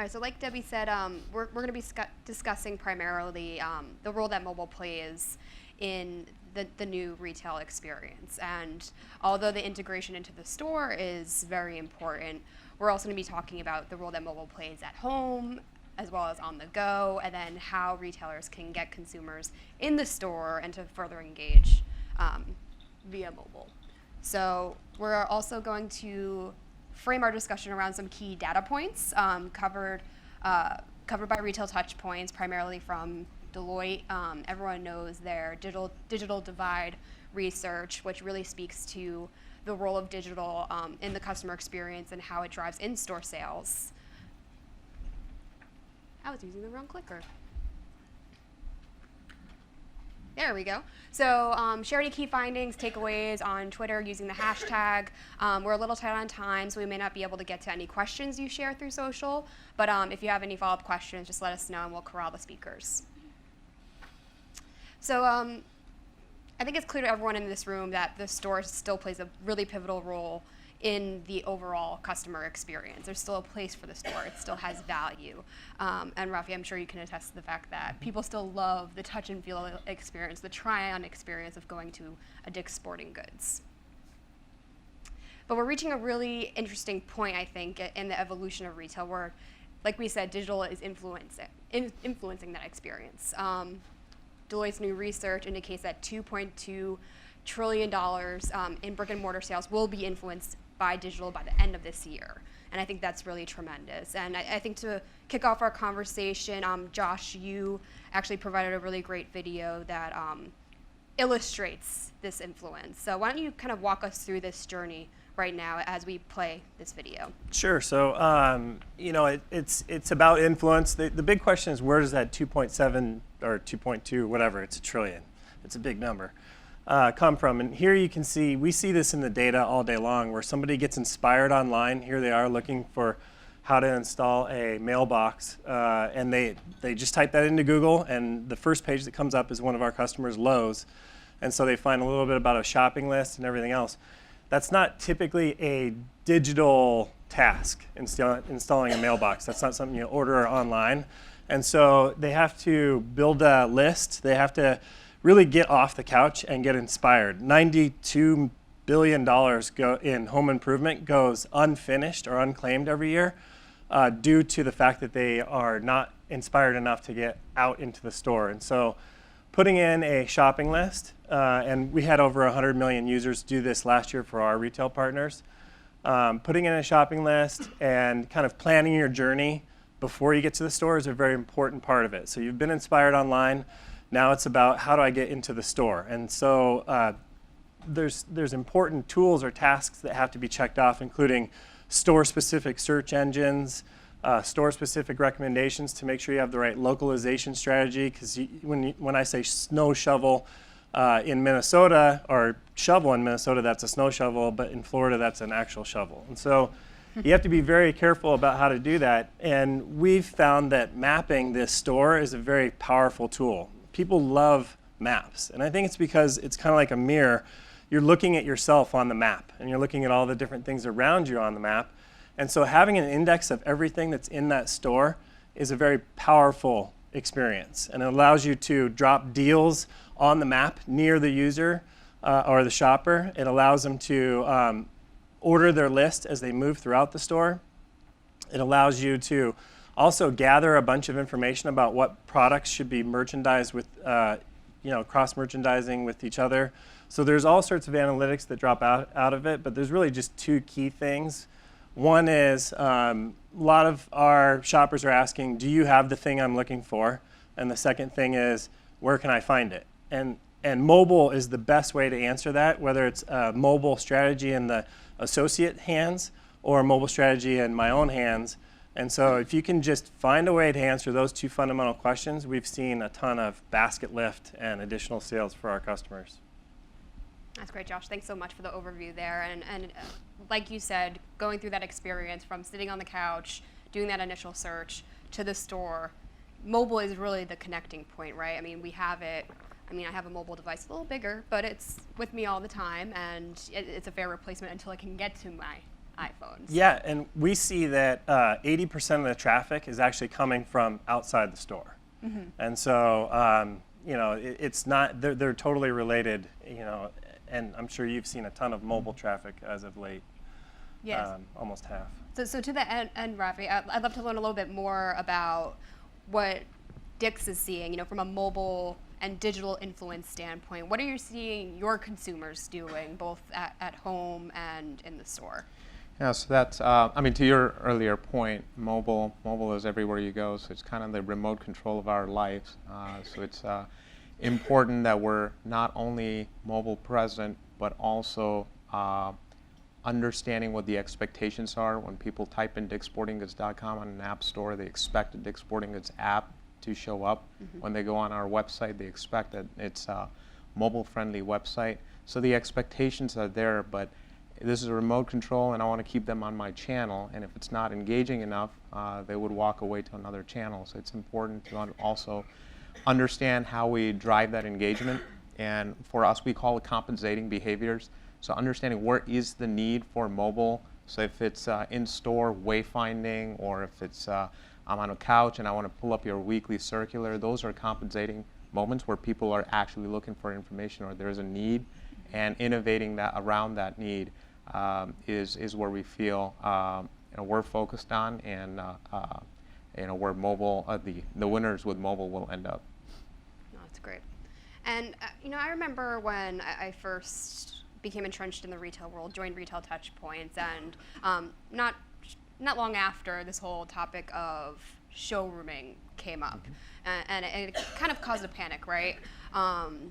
right, so like Debbie said, we're going to be discussing primarily the role that mobile plays in the new retail experience. And although the integration into the store is very important, we're also going to be talking about the role that mobile plays at home, as well as on the go, and then how retailers can get consumers in the store and to further engage via mobile. So we're also going to frame our discussion around some key data points covered by retail touch points, primarily from Deloitte. Everyone knows their digital divide research, which really speaks to the role of digital in the customer experience and how it drives in-store sales. I was using the wrong clicker. There we go. So share any key findings, takeaways on Twitter using the hashtag. We're a little tight on time, so we may not be able to get to any questions you share through social. But if you have any follow-up questions, just let us know and we'll corral the speakers. So I think it's clear to everyone in this room that the store still plays a really pivotal role in the overall customer experience. There's still a place for the store. It still has value. And Rafi, I'm sure you can attest to the fact that people still love the touch and feel experience, the try-on experience of going to a Dick's Sporting Goods. But we're reaching a really interesting point, I think, in the evolution of retail where, like we said, digital is influencing that experience. Deloitte's new research indicates that $2.2 trillion in brick and mortar sales will be influenced by digital by the end of this year. And I think that's really tremendous. And I think to kick off our conversation, Josh, you actually provided a really great video that illustrates this influence. So why don't you kind of walk us through this journey right now as we play this video? Sure. So, it's about influence. The big question is, where does that 2.7 or 2.2, whatever, it's a trillion. It's a big number. Come from. And here you can see, we see this in the data all day long where somebody gets inspired online. Here they are looking for how to install a mailbox, and they just type that into Google, and the first page that comes up is one of our customers, Lowe's. And so they find a little bit about a shopping list and everything else. That's not typically a digital task, installing a mailbox. That's not something you order online. And so they have to build a list. They have to really get off the couch and get inspired. $92 billion in home improvement goes unfinished or unclaimed every year due to the fact that they are not inspired enough to get out into the store. And so putting in a shopping list, and we had over 100 million users do this last year for our retail partners. Putting in a shopping list and kind of planning your journey before you get to the store is a very important part of it. So you've been inspired online. Now it's about, how do I get into the store? And so there's important tools or tasks that have to be checked off, including store-specific search engines, store-specific recommendations to make sure you have the right localization strategy. Because when I say snow shovel in Minnesota, or shovel in Minnesota, that's a snow shovel, but in Florida, that's an actual shovel. And so you have to be very careful about how to do that. And we've found that mapping this store is a very powerful tool. People love maps, and I think it's because it's kind of like a mirror. You're looking at yourself on the map, and you're looking at all the different things around you on the map. And so having an index of everything that's in that store is a very powerful experience, and it allows you to drop deals on the map near the user or the shopper. It allows them to order their list as they move throughout the store. It allows you to also gather a bunch of information about what products should be merchandised with, cross-merchandising with each other. So there's all sorts of analytics that drop out of it, but there's really just two key things. One is a lot of our shoppers are asking, do you have the thing I'm looking for? And the second thing is, where can I find it? And mobile is the best way to answer that, whether it's a mobile strategy in the associate hands or a mobile strategy in my own hands. And so if you can just find a way to answer those two fundamental questions, we've seen a ton of basket lift and additional sales for our customers. That's great, Josh. Thanks so much for the overview there. And like you said, going through that experience from sitting on the couch, doing that initial search, to the store, mobile is really the connecting point, right? I mean, we have it. I mean, I have a mobile device a little bigger, but it's with me all the time, and it's a fair replacement until I can get to my iPhones. Yeah, and we see that 80% of the traffic is actually coming from outside the store. And so, it's not, they're totally related, and I'm sure you've seen a ton of mobile traffic as of late. Yes. Almost half. So to the end, Rafi, I'd love to learn a little bit more about what Dick's is seeing, from a mobile and digital influence standpoint. What are you seeing your consumers doing, both at home and in the store? Yeah, so that's, to your earlier point, mobile is everywhere you go, so it's kind of the remote control of our lives. So it's important that we're not only mobile present, but also understanding what the expectations are. When people type in dicksportinggoods.com on an app store, they expect a Dick's Sporting Goods app to show up. When they go on our website, they expect that it's a mobile-friendly website. So the expectations are there, but this is a remote control, and I want to keep them on my channel. And if it's not engaging enough, they would walk away to another channel. So it's important to also understand how we drive that engagement. And for us, we call it compensating behaviors. So understanding where is the need for mobile. So if it's in-store wayfinding, or if it's I'm on a couch and I want to pull up your weekly circular, those are compensating moments where people are actually looking for information or there's a need, and innovating that around that need is where we feel we're focused on, and where mobile, the winners with mobile will end up. Oh, that's great. And I remember when I first became entrenched in the retail world, joined Retail Touchpoints, and not long after, this whole topic of showrooming came up, and it kind of caused a panic, right?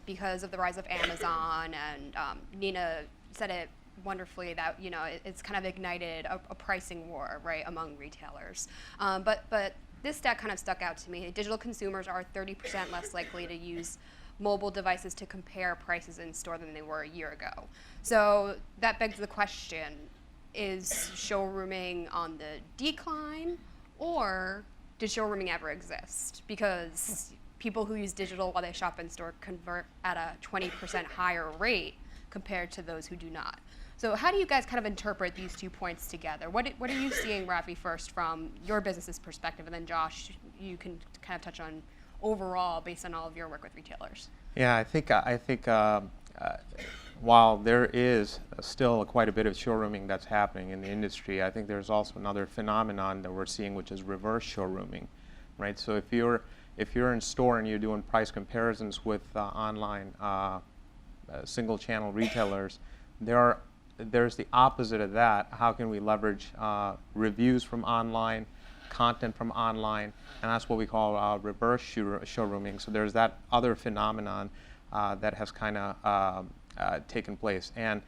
Because of the rise of Amazon, and Nina said it wonderfully that it's kind of ignited a pricing war, right, among retailers. But this stat kind of stuck out to me. Digital consumers are 30% less likely to use mobile devices to compare prices in store than they were a year ago. So that begs the question: is showrooming on the decline, or did showrooming ever exist? Because people who use digital while they shop in store convert at a 20% higher rate compared to those who do not. So how do you guys kind of interpret these 2 points together? What are you seeing, Rafi, first from your business's perspective, and then Josh, you can kind of touch on overall based on all of your work with retailers? Yeah, I think while there is still quite a bit of showrooming that's happening in the industry, I think there's also another phenomenon that we're seeing, which is reverse showrooming, right? So if you're in store and you're doing price comparisons with online single-channel retailers, there's the opposite of that. How can we leverage reviews from online, content from online, and that's what we call reverse showrooming. So there's that other phenomenon that has kind of taken place. And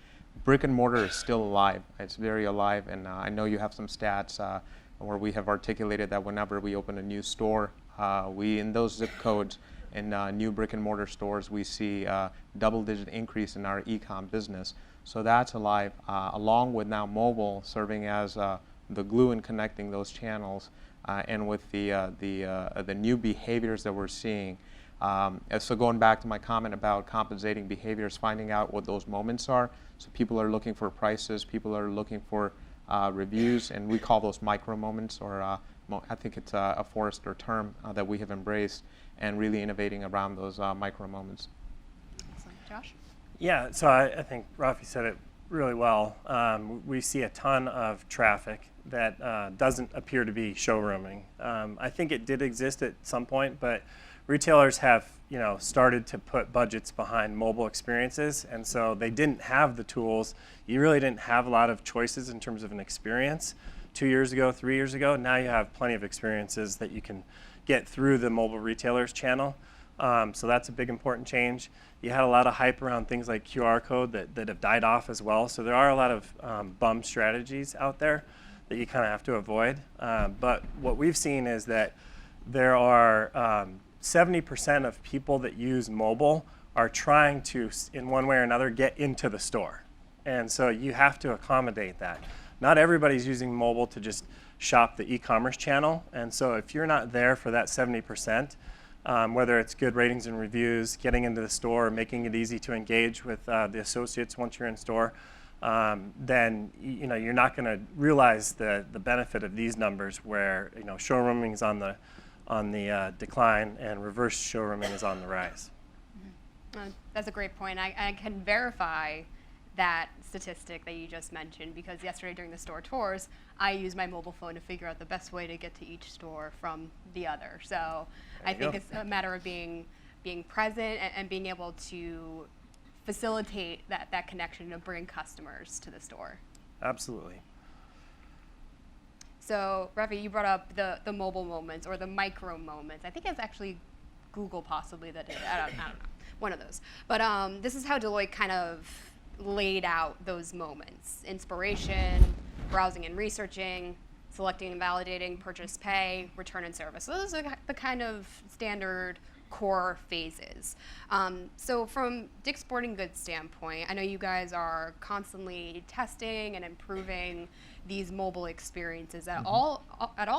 brick and mortar is still alive. It's very alive, and I know you have some stats where we have articulated that whenever we open a new store, in those zip codes in new brick and mortar stores, we see double-digit increase in our e-com business. So that's alive, along with now mobile serving as the glue in connecting those channels, and with the new behaviors that we're seeing. So going back to my comment about compensating behaviors, finding out what those moments are. So people are looking for prices, people are looking for reviews, and we call those micro moments, or I think it's a Forrester term that we have embraced, and really innovating around those micro moments. Excellent. Josh? Yeah, so I think Rafi said it really well. We see a ton of traffic that doesn't appear to be showrooming. I think it did exist at some point, but retailers have started to put budgets behind mobile experiences, and so they didn't have the tools. You really didn't have a lot of choices in terms of an experience 2 years ago, 3 years ago. Now you have plenty of experiences that you can get through the mobile retailers channel. So that's a big important change. You had a lot of hype around things like QR code that have died off as well. So there are a lot of bum strategies out there that you kind of have to avoid. But what we've seen is that there are 70% of people that use mobile are trying to, in one way or another, get into the store. And so you have to accommodate that. Not everybody's using mobile to just shop the e-commerce channel. And so if you're not there for that 70%, whether it's good ratings and reviews, getting into the store, making it easy to engage with the associates once you're in store, then you're not going to realize the benefit of these numbers where showrooming is on the decline and reverse showrooming is on the rise. That's a great point. I can verify that statistic that you just mentioned because yesterday during the store tours, I used my mobile phone to figure out the best way to get to each store from the other. So I think it's a matter of being present and being able to facilitate that connection to bring customers to the store. Absolutely. So Rafi, you brought up the mobile moments or the micro moments. I think it's actually Google possibly that did it. I don't know. One of those. But this is how Deloitte kind of laid out those moments: inspiration, browsing and researching, selecting and validating, purchase pay, return and service. So those are the kind of standard core phases. So from Dick's Sporting Goods standpoint, I know you guys are constantly testing and improving these mobile experiences at all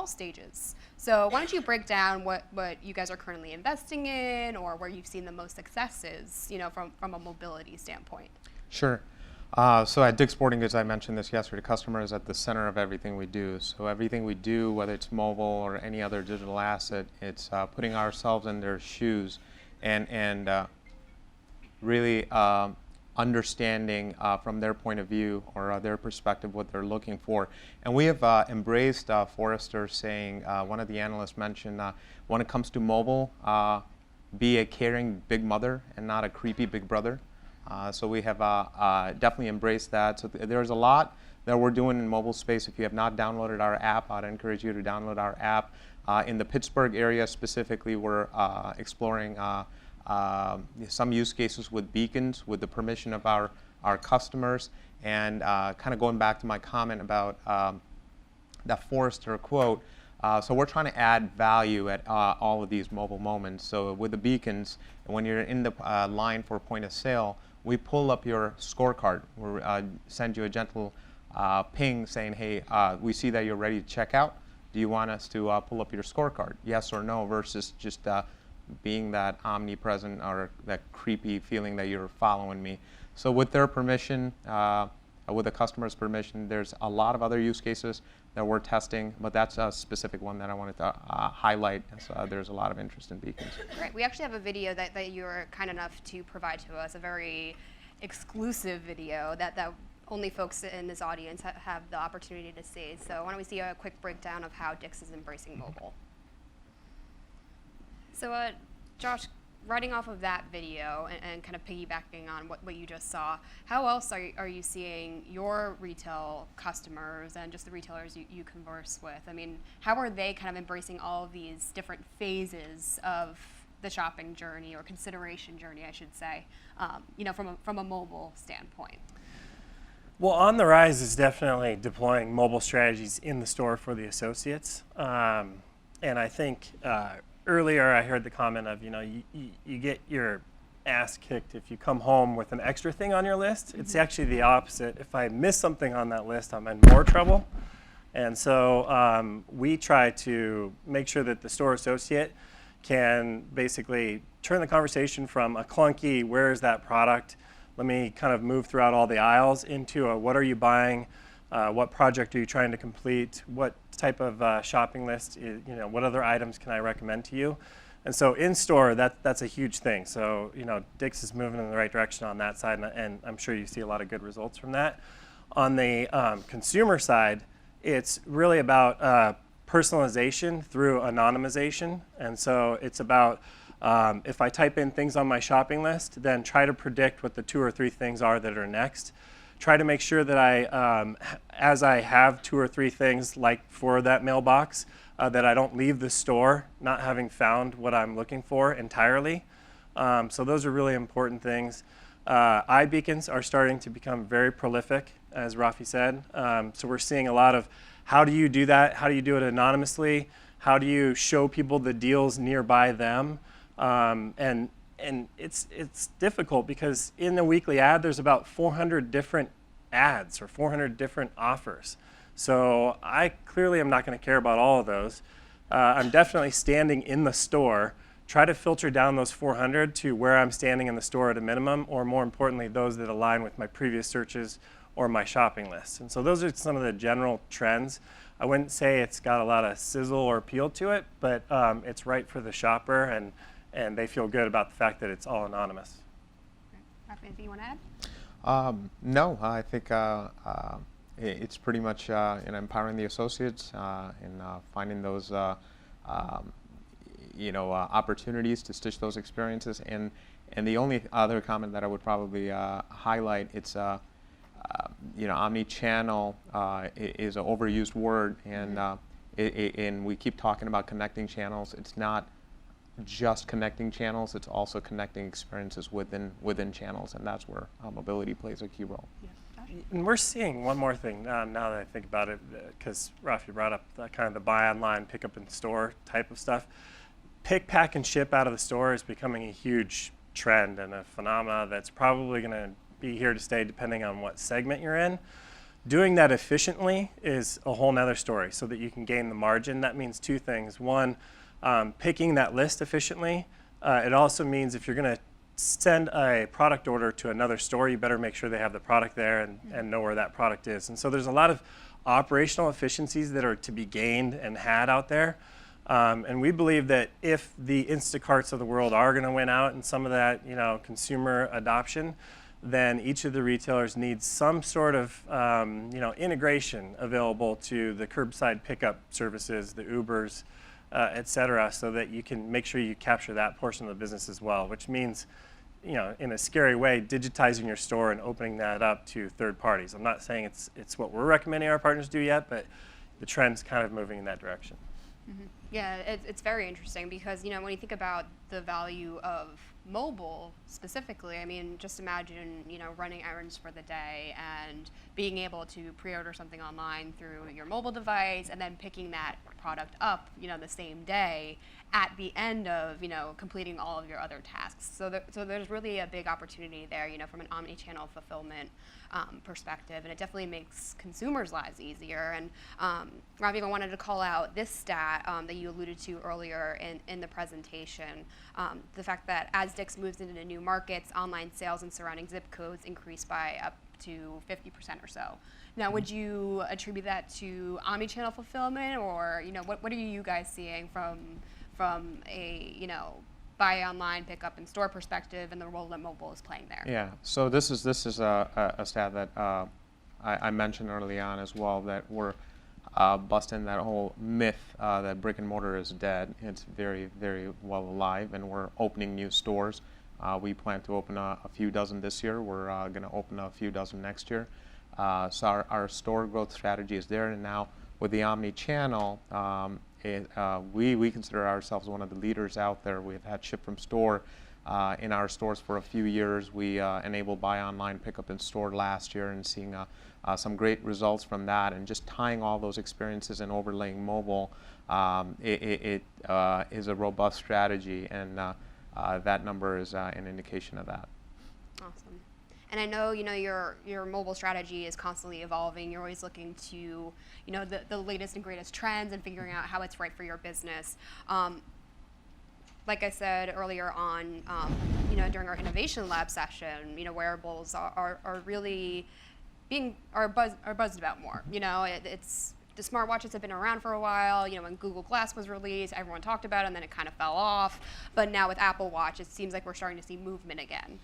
stages. So why don't you break down what you guys are currently investing in or where you've seen the most successes, from a mobility standpoint? Sure. So at Dick's Sporting Goods, I mentioned this yesterday, customer is at the center of everything we do. So everything we do, whether it's mobile or any other digital asset, it's putting ourselves in their shoes and really understanding from their point of view or their perspective what they're looking for. And we have embraced Forrester saying, one of the analysts mentioned, when it comes to mobile, be a caring big mother and not a creepy big brother. So we have definitely embraced that. So there's a lot that we're doing in mobile space. If you have not downloaded our app, I'd encourage you to download our app. In the Pittsburgh area specifically, we're exploring some use cases with beacons with the permission of our customers. And kind of going back to my comment about that Forrester quote, so we're trying to add value at all of these mobile moments. So with the beacons, when you're in the line for point of sale, we pull up your scorecard. We send you a gentle ping saying, hey, we see that you're ready to check out. Do you want us to pull up your scorecard? Yes or no, versus just being that omnipresent or that creepy feeling that you're following me. So with their permission, with the customer's permission, there's a lot of other use cases that we're testing, but that's a specific one that I wanted to highlight. So there's a lot of interest in beacons. Great. We actually have a video that you were kind enough to provide to us, a very exclusive video that only folks in this audience have the opportunity to see. So why don't we see a quick breakdown of how Dick's is embracing mobile. So Josh, riding off of that video and kind of piggybacking on what you just saw, how else are you seeing your retail customers and just the retailers you converse with? I mean, how are they kind of embracing all of these different phases of the shopping journey or consideration journey, I should say, from a mobile standpoint? Well, on the rise is definitely deploying mobile strategies in the store for the associates. And I think earlier I heard the comment of, you get your ass kicked if you come home with an extra thing on your list. It's actually the opposite. If I miss something on that list, I'm in more trouble. And so we try to make sure that the store associate can basically turn the conversation from a clunky, where is that product? Let me kind of move throughout all the aisles into a, what are you buying? What project are you trying to complete? What type of shopping list? What other items can I recommend to you? And so in store, that's a huge thing. So Dick's is moving in the right direction on that side, and I'm sure you see a lot of good results from that. On the consumer side, it's really about personalization through anonymization, and so it's about if I type in things on my shopping list, then try to predict what the 2 or 3 things are that are next. Try to make sure that I, as I have 2 or 3 things like for that mailbox, that I don't leave the store not having found what I'm looking for entirely. So those are really important things. iBeacons are starting to become very prolific, as Rafi said. So we're seeing a lot of how do you do that? How do you do it anonymously? How do you show people the deals nearby them? And it's difficult because in the weekly ad, there's about 400 different ads or 400 different offers. So I clearly am not going to care about all of those. I'm definitely standing in the store. Try to filter down those 400 to where I'm standing in the store at a minimum, or more importantly, those that align with my previous searches or my shopping list. And so those are some of the general trends. I wouldn't say it's got a lot of sizzle or appeal to it, but it's right for the shopper, and they feel good about the fact that it's all anonymous. Rafa, anything you want to add? No, I think it's pretty much empowering the associates and finding those opportunities to stitch those experiences. And the only other comment that I would probably highlight, it's omni-channel is an overused word, and and we keep talking about connecting channels. It's not just connecting channels, it's also connecting experiences within channels, and that's where mobility plays a key role. Yeah. And we're seeing one more thing now that I think about it, because Rafi brought up kind of the buy online, pick up in store type of stuff. Pick, pack, and ship out of the store is becoming a huge trend and a phenomena that's probably going to be here to stay depending on what segment you're in. Doing that efficiently is a whole nother story so that you can gain the margin. That means two things. One, picking that list efficiently. It also means if you're going to send a product order to another store, you better make sure they have the product there and know where that product is. And so there's a lot of operational efficiencies that are to be gained and had out there. And we believe that if the Instacarts of the world are going to win out in some of that, consumer adoption, then each of the retailers needs some sort of integration available to the curbside pickup services, the Ubers, et cetera, so that you can make sure you capture that portion of the business as well, which means, in a scary way, digitizing your store and opening that up to third parties. I'm not saying it's what we're recommending our partners do yet, but the trend's kind of moving in that direction. Mm-hmm. Yeah, it's very interesting because, when you think about the value of mobile specifically, I mean, just imagine, running errands for the day and being able to pre-order something online through your mobile device and then picking that product up, the same day at the end of, completing all of your other tasks. So there's really a big opportunity there, from an omni-channel fulfillment perspective, and it definitely makes consumers' lives easier. And Ravi, I wanted to call out this stat that you alluded to earlier in the presentation, the fact that as Dick's moves into new markets, online sales in surrounding zip codes increased by up to 50% or so. Now, would you attribute that to omni-channel fulfillment, or what are you guys seeing from a buy online, pick up in store perspective, and the role that mobile is playing there? Yeah. So this is a stat that I mentioned early on as well, that we're busting that whole myth that brick and mortar is dead. It's very, very well alive, and we're opening new stores. We plan to open a few dozen this year. We're going to open a few dozen next year. So our store growth strategy is there, and now with the omni-channel, we consider ourselves one of the leaders out there. We've had ship from store in our stores for a few years. We enabled buy online, pick up in store last year, and seeing some great results from that. And just tying all those experiences and overlaying mobile, it is a robust strategy, and that number is an indication of that. Awesome. And I know, your mobile strategy is constantly evolving. You're always looking to, the latest and greatest trends and figuring out how it's right for your business. Like I said earlier on, during our innovation lab session, wearables are really buzzed about more. It's the smartwatches have been around for a while. When Google Glass was released, everyone talked about it, and then it kind of fell off. But now with Apple Watch, it seems like we're starting to see movement again.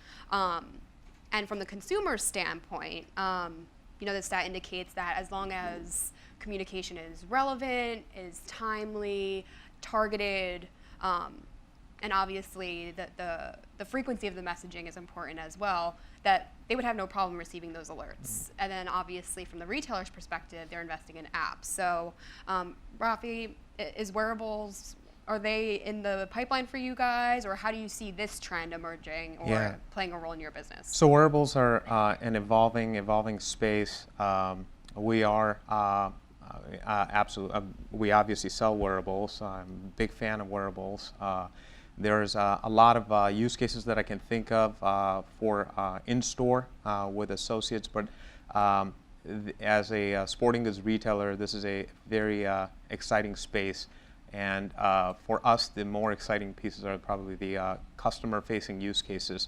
And from the consumer standpoint, the stat indicates that as long as communication is relevant, is timely, targeted, and obviously the frequency of the messaging is important as well, that they would have no problem receiving those alerts. And then obviously from the retailer's perspective, they're investing in apps. So Rafi, is wearables, are they in the pipeline for you guys, or how do you see this trend emerging or playing a role in your business? So wearables are an evolving space. We are we obviously sell wearables. I'm a big fan of wearables. There's a lot of use cases that I can think of for in-store with associates, but as a sporting goods retailer, this is a very exciting space. And for us, the more exciting pieces are probably the customer-facing use cases.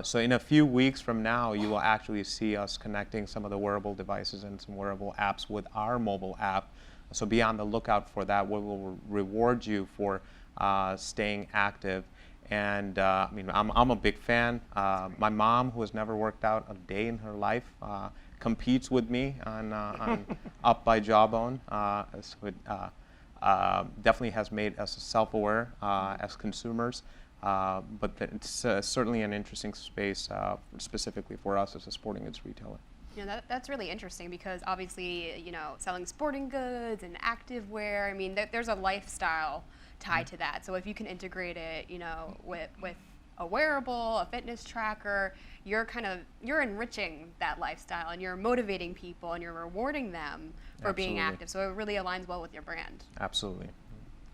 So in a few weeks from now, you will actually see us connecting some of the wearable devices and some wearable apps with our mobile app. So be on the lookout for that. We will reward you for staying active. And I mean, I'm a big fan. My mom, who has never worked out a day in her life, competes with me on Up by Jawbone. So it definitely has made us self-aware as consumers. But it's certainly an interesting space specifically for us as a sporting goods retailer. You know, that's really interesting because obviously, you know, selling sporting goods and active wear, I mean, there's a lifestyle tied to that. So if you can integrate it, you know, with a wearable, a fitness tracker, you're enriching that lifestyle and you're motivating people and you're rewarding them for being active. So it really aligns well with your brand. Absolutely.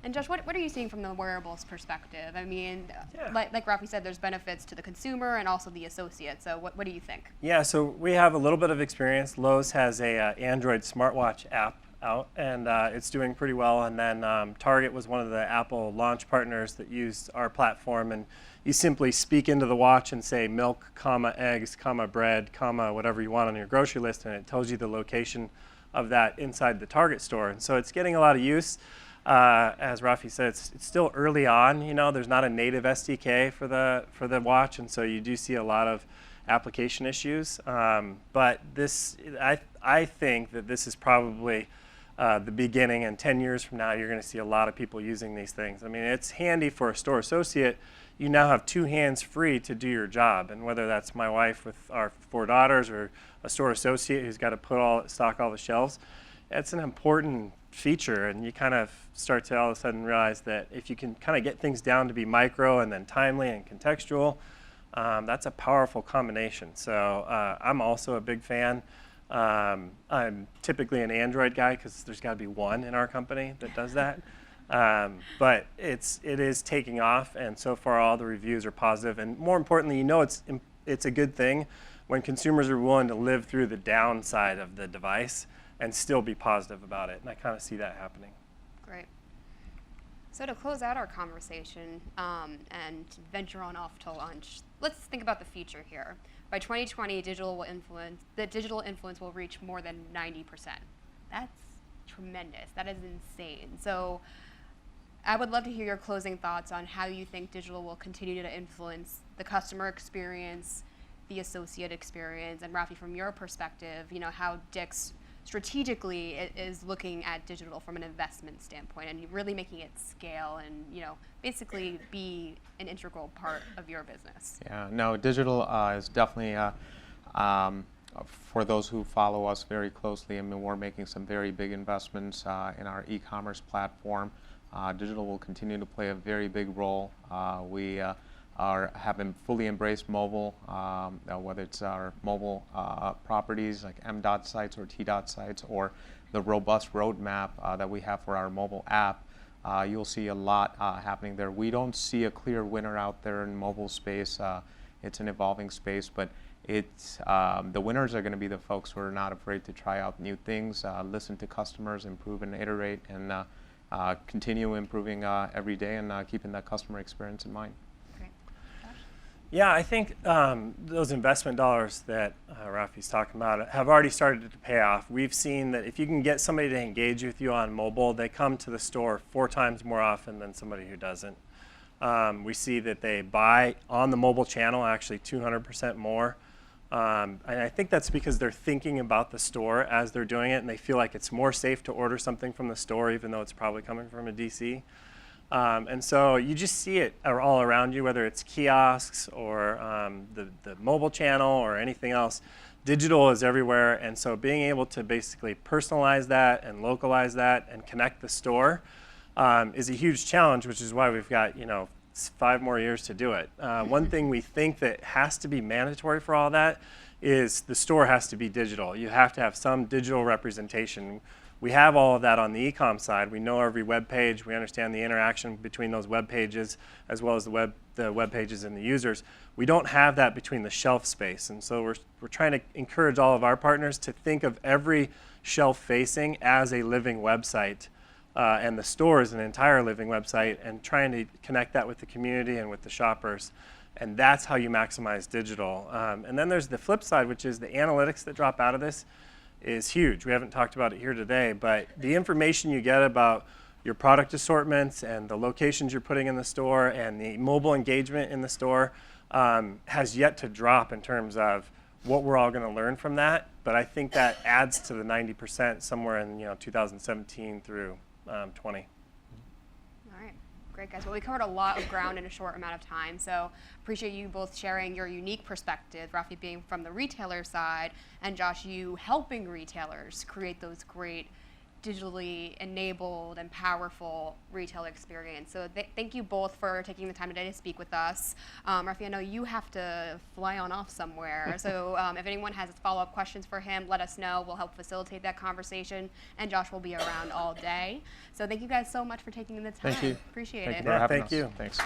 And Josh, what are you seeing from the wearables perspective? I mean, like Rafi said, there's benefits to the consumer and also the associate. So what do you think? Yeah, so we have a little bit of experience. Lowe's has a Android smartwatch app out, and it's doing pretty well. And then Target was one of the Apple launch partners that used our platform. And you simply speak into the watch and say milk, comma, eggs, comma, bread, comma, whatever you want on your grocery list, and it tells you the location of that inside the Target store. And so it's getting a lot of use. As Rafi said, it's still early on. You know, there's not a native SDK for the watch, and so you do see a lot of application issues. But this, I think that this is probably the beginning, and 10 years from now, you're going to see a lot of people using these things. I mean, it's handy for a store associate. You now have 2 hands free to do your job, and whether that's my wife with our 4 daughters or a store associate who's got to stock all the shelves, it's an important feature, and you kind of start to all of a sudden realize that if you can kind of get things down to be micro and then timely and contextual, that's a powerful combination. So I'm also a big fan. I'm typically an Android guy because there's got to be one in our company that does that. But it is taking off, and so far all the reviews are positive. And more importantly, you know it's a good thing when consumers are willing to live through the downside of the device and still be positive about it. And I kind of see that happening. Great. So to close out our conversation and venture on off to lunch, let's think about the future here. By 2020, the digital influence will reach more than 90%. That's tremendous. That is insane. So I would love to hear your closing thoughts on how you think digital will continue to influence the customer experience, the associate experience, and Rafi, from your perspective, you know, how Dick's strategically is looking at digital from an investment standpoint and really making it scale and, you know, basically be an integral part of your business. Yeah, no, digital is definitely, for those who follow us very closely, I mean, we're making some very big investments in our e-commerce platform. Digital will continue to play a very big role. We have fully embraced mobile, whether it's our mobile properties like M.dot sites or T.dot sites, or the robust roadmap that we have for our mobile app. You'll see a lot happening there. We don't see a clear winner out there in mobile space. It's an evolving space, but the winners are going to be the folks who are not afraid to try out new things, listen to customers, improve and iterate, and continue improving every day and keeping that customer experience in mind. Yeah, I think those investment dollars that Rafi's talking about have already started to pay off. We've seen that if you can get somebody to engage with you on mobile, they come to the store 4 times more often than somebody who doesn't. We see that they buy on the mobile channel actually 200% more. And I think that's because they're thinking about the store as they're doing it, and they feel like it's more safe to order something from the store even though it's probably coming from a DC. And so you just see it all around you, whether it's kiosks or the mobile channel or anything else. Digital is everywhere, and so being able to basically personalize that and localize that and connect the store is a huge challenge, which is why we've got 5 more years to do it. One thing we think that has to be mandatory for all that is the store has to be digital. You have to have some digital representation. We have all of that on the e-com side. We know every web page. We understand the interaction between those web pages as well as the web pages and the users. We don't have that between the shelf space. And so we're trying to encourage all of our partners to think of every shelf facing as a living website. And the store is an entire living website, and trying to connect that with the community and with the shoppers And that's how you maximize digital. And then there's the flip side, which is the analytics that drop out of this is huge. We haven't talked about it here today, but the information you get about your product assortments and the locations you're putting in the store and the mobile engagement in the store has yet to drop in terms of what we're all going to learn from that. But I think that adds to the 90% somewhere in 2017 through 20. All right. Great, guys. Well, we covered a lot of ground in a short amount of time, so appreciate you both sharing your unique perspective, Rafi being from the retailer side, and Josh, you helping retailers create those great digitally enabled and powerful retail experience. So thank you both for taking the time today to speak with us. Rafi, I know you have to fly on off somewhere, so if anyone has follow-up questions for him, let us know. We'll help facilitate that conversation, and Josh will be around all day. So thank you guys so much for taking the time. Thank you. Appreciate Thank it. you for having thank us. you. Thanks.